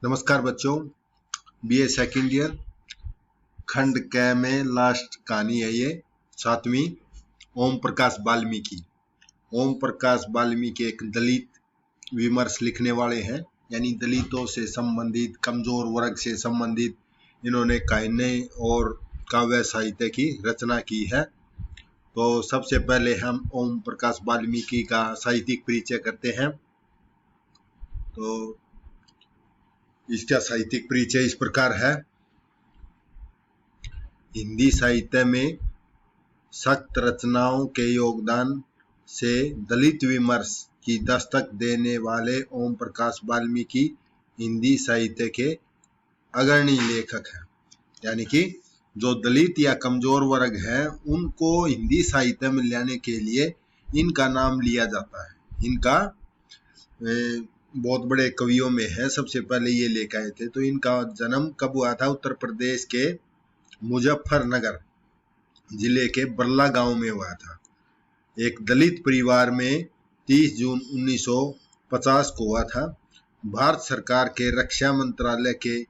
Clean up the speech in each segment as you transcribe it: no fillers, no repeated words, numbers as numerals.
नमस्कार बच्चों, BA second year खंड क में लास्ट कहानी है ये 7वीं। ओम प्रकाश वाल्मीकि। ओम प्रकाश वाल्मीकि एक दलित विमर्श लिखने वाले हैं, यानी दलितों से संबंधित, कमजोर वर्ग से संबंधित इन्होंने कहानी और काव्य साहित्य की रचना की है। तो सबसे पहले हम ओम प्रकाश वाल्मीकि का साहित्यिक परिचय करते हैं। तो इसका साहित्यिक परिचय इस प्रकार है। हिंदी साहित्य में सख्त रचनाओं के योगदान से दलित विमर्श की दस्तक देने वाले ओम प्रकाश वाल्मीकि हिंदी साहित्य के अग्रणी लेखक हैं। यानी कि जो दलित या कमजोर वर्ग है उनको हिंदी साहित्य में लाने के लिए इनका नाम लिया जाता है। इनका बहुत बड़े कवियों में है। सबसे पहले ये लेकर आए थे। तो इनका जन्म कब हुआ था? उत्तर प्रदेश के मुजफ्फरनगर जिले के बरला गांव में हुआ था। एक दलित परिवार में 30 जून 1950 को हुआ था। भारत सरकार के रक्षा मंत्रालय के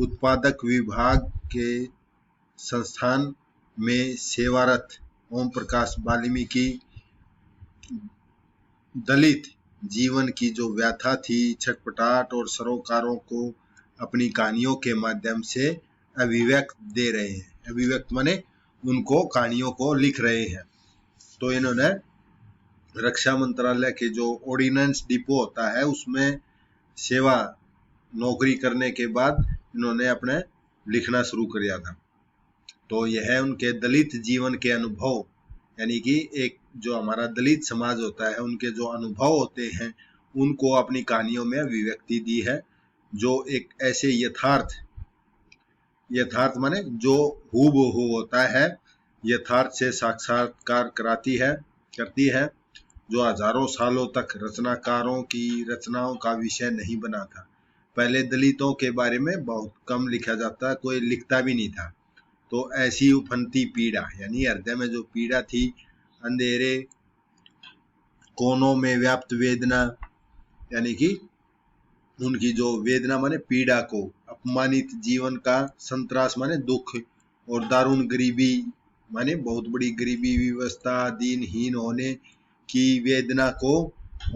उत्पादक विभाग के संस्थान में सेवारत ओम प्रकाश वाल्मीकि दलित जीवन की जो व्यथा थी, छटपटाहट और सरोकारों को अपनी कहानियों के माध्यम से अभिव्यक्त दे रहे हैं। अभिव्यक्त माने उनको कहानियों को लिख रहे हैं। तो इन्होंने रक्षा मंत्रालय के जो ऑर्डिनेंस डिपो होता है उसमें सेवा नौकरी करने के बाद इन्होंने अपने लिखना शुरू कर दिया था। तो यह उनके दलित जीवन के अनुभव, यानी कि एक जो हमारा दलित समाज होता है उनके जो अनुभव होते हैं उनको अपनी कहानियों में अभिव्यक्ति दी है, जो एक ऐसे यथार्थ माने जो हूबहू होता है, यथार्थ से साक्षात्कार करती है, जो हजारों सालों तक रचनाकारों की रचनाओं का विषय नहीं बना था। पहले दलितों के बारे में बहुत कम लिखा जाता, कोई लिखता भी नहीं था। तो ऐसी उफनती पीड़ा, यानी हृदय में जो पीड़ा थी, अंधेरे कोनों में व्याप्त वेदना, यानी कि उनकी जो वेदना माने पीड़ा को, अपमानित जीवन का संतरास माने दुख, और दारुण गरीबी माने बहुत बड़ी गरीबी, व्यवस्था, दीनहीन होने की वेदना को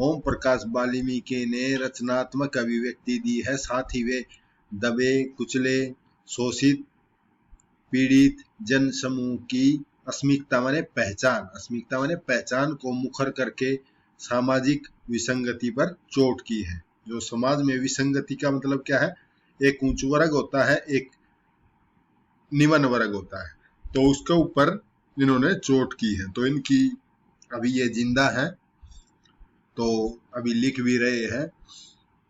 ओम प्रकाश वाल्मीकि ने रचनात्मक अभिव्यक्ति दी है। साथ ही वे दबे कुचले, शोषित, पीड़ित जन समूह की अस्मिकता माने पहचान को मुखर करके सामाजिक विसंगति पर चोट की है। जो समाज में विसंगति का मतलब क्या है? एक उच्च वर्ग होता है, एक निम्न वर्ग होता है, तो उसके ऊपर इन्होंने चोट की है। तो इनकी अभी ये जिंदा है, तो अभी लिख भी रहे हैं।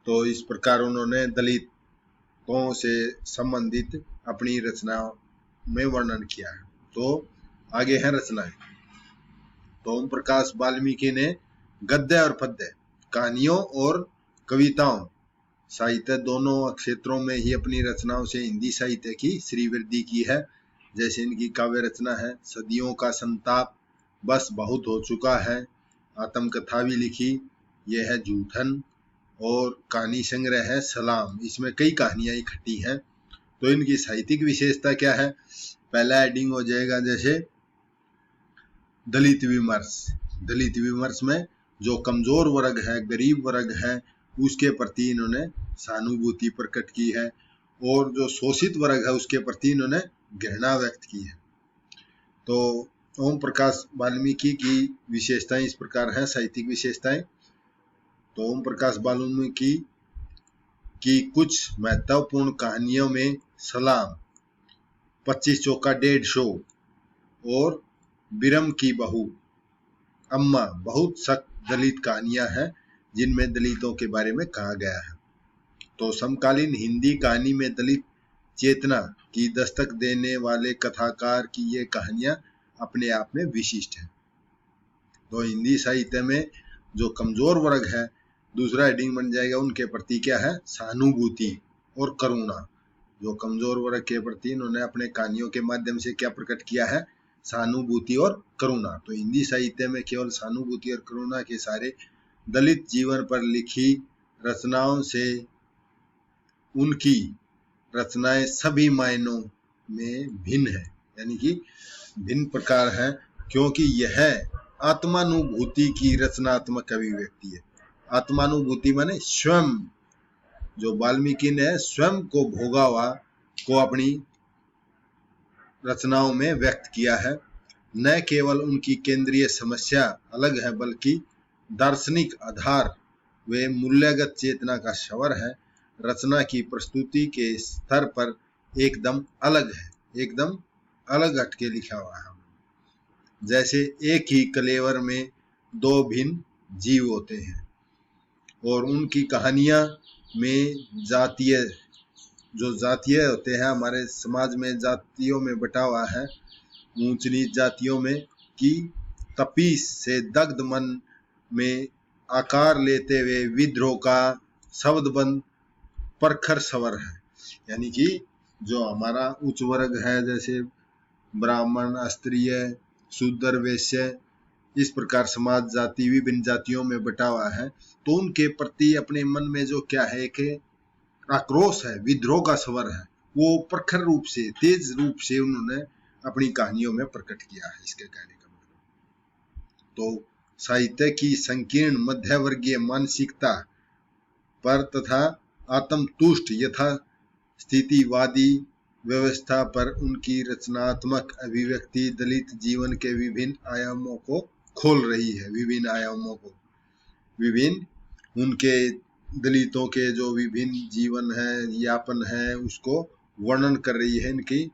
तो इस प्रकार उन्होंने दलितों से संबंधित अपनी रचनाओं में वर्णन किया है। तो आगे है रचनाएं। तो ओम प्रकाश वाल्मीकि ने गद्य और पद्य, कहानियों और कविताओं साहित्य दोनों क्षेत्रों में ही अपनी रचनाओं से हिंदी साहित्य की श्रीवृद्धि की है। जैसे इनकी काव्य रचना है सदियों का संताप, बस बहुत हो चुका है, आत्मकथा भी लिखी, यह है जूठन, और कहानी संग्रह है सलाम। इसमें कई कहानियां इकट्ठी हैं। तो इनकी साहित्यिक विशेषता क्या है? पहला हेडिंग हो जाएगा जैसे दलित विमर्श में जो कमजोर वर्ग है, गरीब वर्ग है, उसके प्रति इन्होंने सहानुभूति प्रकट की है, और जो शोषित वर्ग है उसके प्रति इन्होंने घृणा व्यक्त की है। तो ओम प्रकाश वाल्मीकि की विशेषताएं इस प्रकार है, साहित्यिक विशेषताएं। तो ओम प्रकाश वाल्मीकि की कुछ महत्वपूर्ण कहानियों में सलाम, 25 चौका 150 और बिरम की बहू, अम्मा बहुत सख्त दलित कहानियां हैं जिनमें दलितों के बारे में कहा गया है। तो समकालीन हिंदी कहानी में दलित चेतना की दस्तक देने वाले कथाकार की ये कहानियां अपने आप में विशिष्ट हैं। तो हिंदी साहित्य में जो कमजोर वर्ग है, दूसरा हेडिंग बन जाएगा उनके प्रति क्या है? सहानुभूति और करुणा। जो कमजोर वर्ग के प्रति इन्होंने अपने कहानियों के माध्यम से क्या प्रकट किया है? सहानुभूति और करुणा। तो हिंदी साहित्य में केवल सहानुभूति और करुणा के सारे दलित जीवन पर लिखी रचनाओं से उनकी रचनाएं सभी मायनों में भिन्न है, यानी कि भिन्न प्रकार है, क्योंकि यह आत्मानुभूति की रचनात्मक अभिव्यक्ति है। आत्मानुभूति माने स्वयं, जो वाल्मीकि ने स्वयं को भोगा हुआ को अपनी रचनाओं में व्यक्त किया है। न केवल उनकी केंद्रीय समस्या अलग है, बल्कि दार्शनिक आधार वे मूल्यगत चेतना का स्वर है। रचना की प्रस्तुति के स्तर पर एकदम अलग है, एकदम अलग हटके लिखा हुआ है। जैसे एक ही कलेवर में दो भिन्न जीव होते हैं और उनकी कहानियां में जातीय होते हैं। हमारे समाज में जातियों में बटा हुआ है, ऊंच नीच जातियों में, कि तपीस से दग्ध मन में आकार लेते हुए विद्रोह का शब्दबंद प्रखर स्वर है। यानी कि जो हमारा उच्च वर्ग है, जैसे ब्राह्मण, क्षत्रिय, शूद्र, वैश्य, इस प्रकार समाज जाति विभिन्न जातियों में बटा हुआ है, तो उनके प्रति अपने मन में जो क्या है कि आक्रोश है, विद्रोह का स्वर है, वो प्रखर रूप से, तेज रूप से उन्होंने अपनी कहानियों में प्रकट किया है। इसके कहने का मतलब तो साहित्य की संकीर्ण मध्यवर्गीय मानसिकता पर तथा आत्मतुष्ट यथा स्थितिवादी व्यवस्था पर उनकी रचनात्मक अभिव्यक्ति दलित जीवन के विभिन्न आयामों को खोल रही है। विभिन्न उनके दलितों के जो विभिन्न जीवन है, यापन है, उसको वर्णन कर रही है इनकी,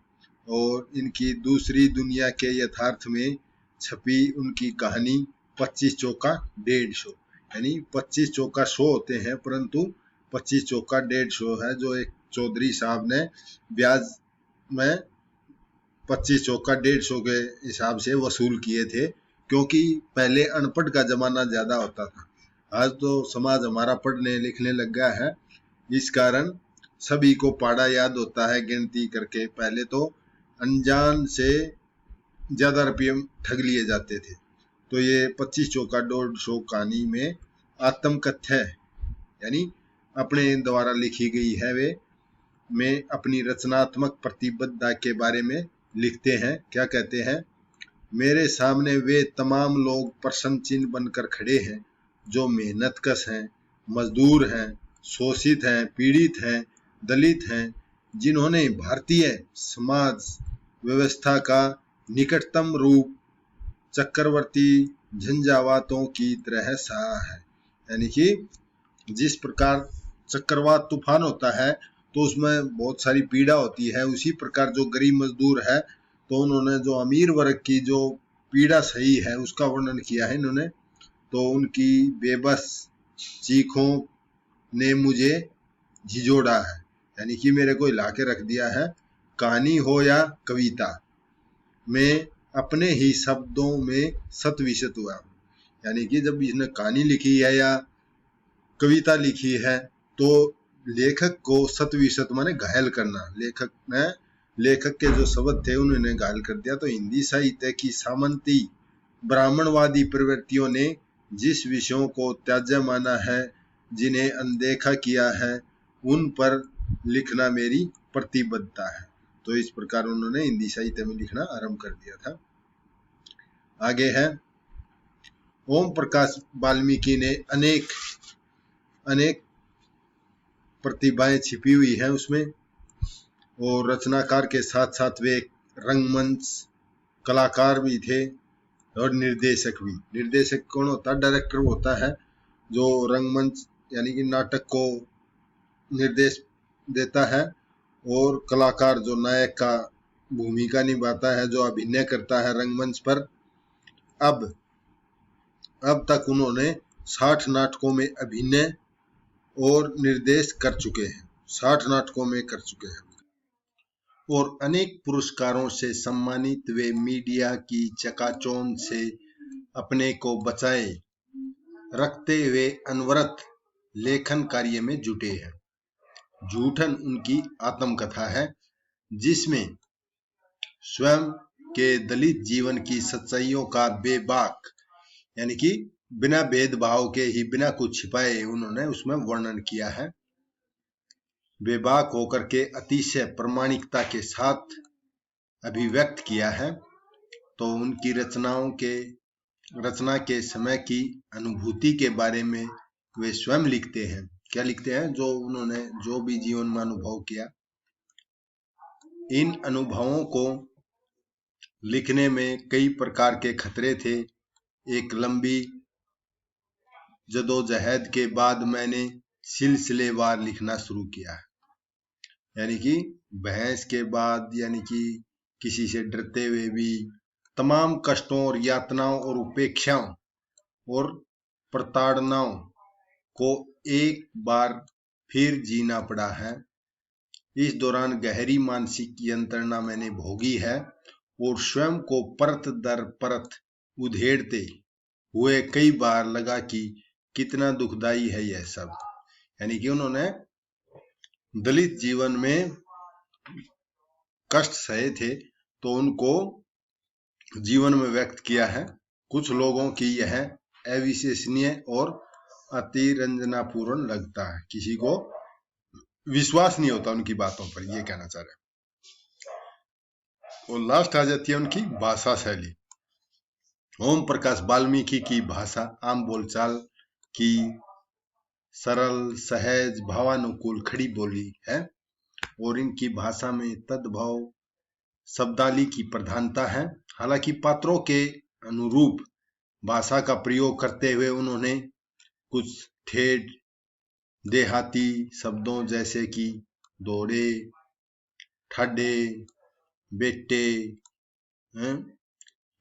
और इनकी दूसरी दुनिया के यथार्थ में छपी उनकी कहानी 25 चौका 150, यानी 25 चौका 100 होते हैं, परंतु 25 चौका 150 है, जो एक चौधरी साहब ने ब्याज में 25 चौका 150 के हिसाब से वसूल किए थे, क्योंकि पहले अनपढ़ का जमाना ज्यादा होता था। आज तो समाज हमारा पढ़ने लिखने लग गया है, इस कारण सभी को पाड़ा याद होता है गिनती करके। पहले तो अनजान से ज्यादा रुपये ठग लिए जाते थे। तो ये 25 चौका 150 कहानी में आत्मकथ्य, यानी अपने द्वारा लिखी गई है, वे में अपनी रचनात्मक प्रतिबद्धता के बारे में लिखते हैं। क्या कहते हैं? मेरे सामने वे तमाम लोग प्रश्न चिन्ह बनकर खड़े हैं जो मेहनतकश हैं, मजदूर हैं, शोषित हैं, पीड़ित हैं, दलित हैं, जिन्होंने भारतीय समाज व्यवस्था का निकटतम रूप चक्रवर्ती झंझावातों की तरह सहा है। यानी कि जिस प्रकार चक्रवात तूफान होता है तो उसमें बहुत सारी पीड़ा होती है, उसी प्रकार जो गरीब मजदूर है, तो उन्होंने जो अमीर वर्ग की जो पीड़ा सही है उसका वर्णन किया है इन्होंने। तो उनकी बेबस चीखों ने मुझे झिझोड़ा है, यानी कि मेरे को हिला के रख दिया है। कहानी हो या कविता, मैं अपने ही शब्दों में शतविशत हुआ हूँ। यानी कि जब इसने कहानी लिखी है या कविता लिखी है तो लेखक को शतविशत माने घायल करना, लेखक के जो शब्द थे उन्होंने घायल कर दिया। तो हिंदी साहित्य की सामंती ब्राह्मणवादी प्रवृत्तियों ने जिस विषयों को त्याज्य माना है, जिन्हें अनदेखा किया है, उन पर लिखना मेरी प्रतिबद्धता है। तो इस प्रकार उन्होंने हिंदी साहित्य में लिखना आरंभ कर दिया था। आगे है, ओम प्रकाश वाल्मीकि ने अनेक प्रतिभाएं छिपी हुई है उसमें, और रचनाकार के साथ साथ वे रंगमंच कलाकार भी थे और निर्देशक भी। निर्देशक कौन होता है? डायरेक्टर होता है, जो रंगमंच यानी कि नाटक को निर्देश देता है, और कलाकार जो नायक का भूमिका निभाता है, जो अभिनय करता है रंगमंच पर। अब तक उन्होंने 60 नाटकों में अभिनय और निर्देश कर चुके हैं, 60 नाटकों में कर चुके हैं, और अनेक पुरस्कारों से सम्मानित वे मीडिया की चकाचौंध से अपने को बचाए रखते हुए अनवरत लेखन कार्य में जुटे हैं। जूठन उनकी आत्मकथा है, जिसमें स्वयं के दलित जीवन की सच्चाइयों का बेबाक, यानी कि बिना भेदभाव के ही, बिना कुछ छिपाए उन्होंने उसमें वर्णन किया है। बेबाक होकर के अतिशय प्रामाणिकता के साथ अभिव्यक्त किया है। तो उनकी रचना के समय की अनुभूति के बारे में वे स्वयं लिखते हैं। क्या लिखते हैं? जो उन्होंने जो भी जीवन में अनुभव किया, इन अनुभवों को लिखने में कई प्रकार के खतरे थे। एक लंबी जदोजहद के बाद मैंने सिलसिलेवार लिखना शुरू किया, यानी कि बहस के बाद, यानी कि किसी से डरते हुए भी तमाम कष्टों और यातनाओं और उपेक्षाओं और प्रताड़नाओं को एक बार फिर जीना पड़ा है। इस दौरान गहरी मानसिक यंत्रणा मैंने भोगी है और स्वयं को परत दर परत उधेड़ते हुए कई बार लगा कि कितना दुखदाई है यह सब। यानी कि उन्होंने दलित जीवन में कष्ट सहे थे तो उनको जीवन में व्यक्त किया है। कुछ लोगों की यह अविश्वसनीय और अतिरंजनापूर्ण लगता है, किसी को विश्वास नहीं होता उनकी बातों पर, ये कहना चाह रहे हैं। और लास्ट आ जाती है उनकी भाषा शैली। ओम प्रकाश वाल्मीकि की भाषा आम बोलचाल की सरल, सहज, भावानुकूल खड़ी बोली है और इनकी भाषा में तद्भव शब्दावली की प्रधानता है। हालांकि पात्रों के अनुरूप भाषा का प्रयोग करते हुए उन्होंने कुछ ठेठ देहाती शब्दों जैसे कि दौड़े, ठाडे, बेटे,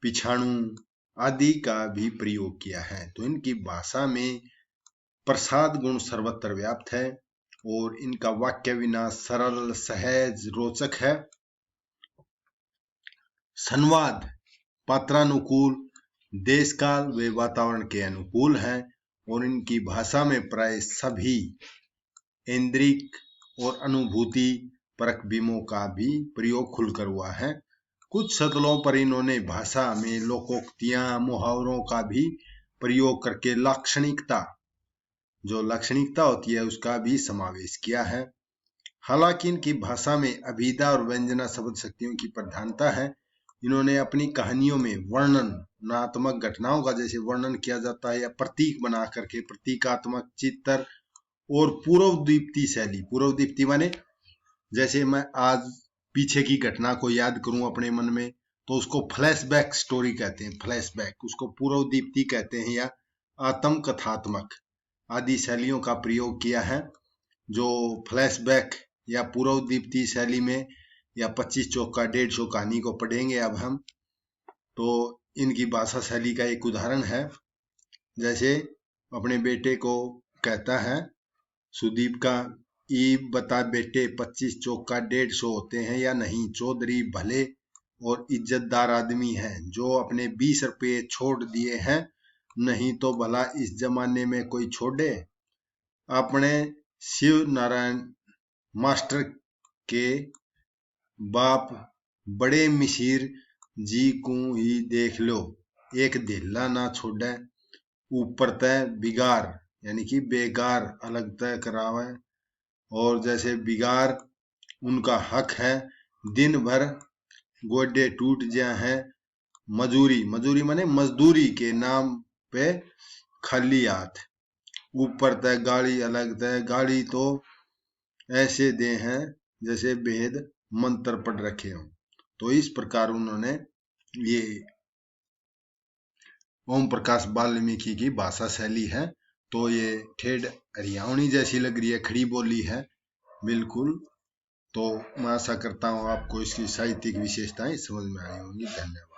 पिछाणु आदि का भी प्रयोग किया है। तो इनकी भाषा में प्रसाद गुण सर्वत्र व्याप्त है और इनका वाक्य विन्यास सरल, सहज, रोचक है। संवाद पात्रानुकूल, देश काल व वातावरण के अनुकूल है और इनकी भाषा में प्राय सभी ऐन्द्रिक और अनुभूति परक बिंबों का भी प्रयोग खुलकर हुआ है। कुछ शतलों पर इन्होंने भाषा में लोकोक्तियां, मुहावरों का भी प्रयोग करके लाक्षणिकता, जो लाक्षणिकता होती है, उसका भी समावेश किया है। हालांकि इनकी भाषा में अभिधा और व्यंजना शब्द शक्तियों की प्रधानता है। इन्होंने अपनी कहानियों में वर्णनात्मक घटनाओं का जैसे वर्णन किया जाता है या प्रतीक बना करके प्रतीकात्मक चित्र और पूर्वदीप्ति शैली। पूर्वदीप्ति माने जैसे मैं आज पीछे की घटना को याद करूं अपने मन में तो उसको फ्लैशबैक स्टोरी कहते हैं, फ्लैशबैक, उसको पूर्वदीप्ति कहते हैं या आत्मकथात्मक आदि शैलियों का प्रयोग किया है। जो फ्लैशबैक या पूर्वदीप्ति शैली में या 25 चौका 150 कहानी को पढ़ेंगे अब हम, तो इनकी भाषा शैली का एक उदाहरण है। जैसे अपने बेटे को कहता है सुदीप का, ई बता बेटे 25 चौका 150 होते हैं या नहीं? चौधरी भले और इज्जतदार आदमी है जो अपने 20 रुपये छोड़ दिए हैं, नहीं तो भला इस जमाने में कोई छोड़े। अपने शिव नारायण मास्टर के बाप बड़े मिसिर जी को ही देख लो, एक धेला ना छोड़े, ऊपर तय बिगार यानी कि बेगार अलग तय करावे। और जैसे बिगार उनका हक है, दिन भर गोडे टूट जा है, मजूरी माने मजदूरी के नाम पे खाली हाथ, ऊपर तय गाड़ी अलग तय, गाड़ी तो ऐसे दे हैं जैसे वेद मंत्र पढ़ रखे हों। तो इस प्रकार उन्होंने ये ओम प्रकाश वाल्मीकि की भाषा शैली है। तो ये ठेठ हरियाणवी जैसी लग रही है, खड़ी बोली है बिल्कुल। तो मैं आशा करता हूँ आपको इसकी साहित्यिक विशेषताएं समझ में आई होंगी। धन्यवाद।